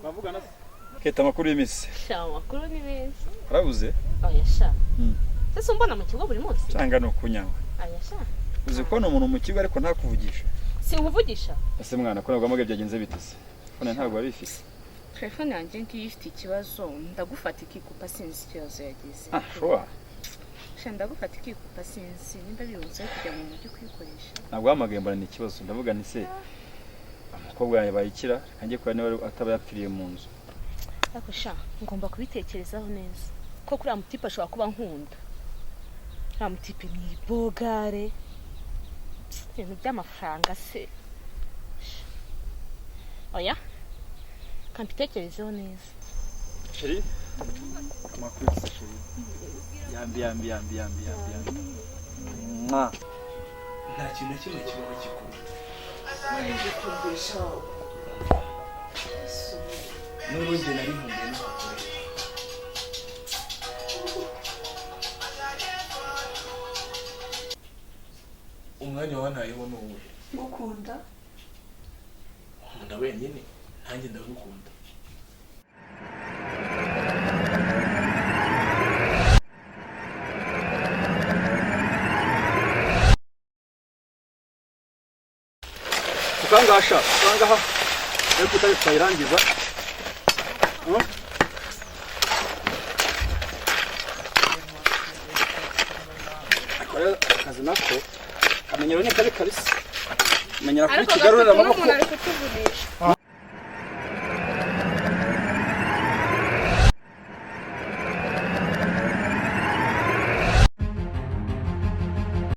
bavugana se keta makuru y'imisi sha makuru ni benshi arabuze oya sha sese umbona mu kigo buri munsi cyanga no kunyanga aya sha uzi ko no umuntu mu kigo ariko ntakuvugisha si nkuvugisha ese mwana ko nabwo amage byagenze bitese fone ntabwo babifise telefone yanjye ngiye ifite ikibazo ndagufata ikikupa sinzi ikibazo yagize sure ndagufata ikikupa sinzi nimba birunze kujya mu mujyi kwikoresha ntabwo hamagembana ni ikibazo ndavuga ni se umukobwa yawe bayikira kangiye kwa niwe ataba yapfiriye mu nzu ariko sha ngomba kubitekerezaho neza ko kuri amutipa ashobora kuba nkunda amutipe ni bogare ibintu by'amafaranga se oya kampitekerezeho neza sheri makuru sheri yambi nta kintu kimwe kibaho gikuru nje kumbesha n'urundi nari nkumbuye no kukureba umwanya wantayeho ni uwuhe ngukunda nkunda wenyine nanjye ndagukunda ukangasha ukangaha ariko utari twayirangiza akazi nako kamenyero ni kari karisi menyera kuri kigarurira amaboko ariko tuvugisha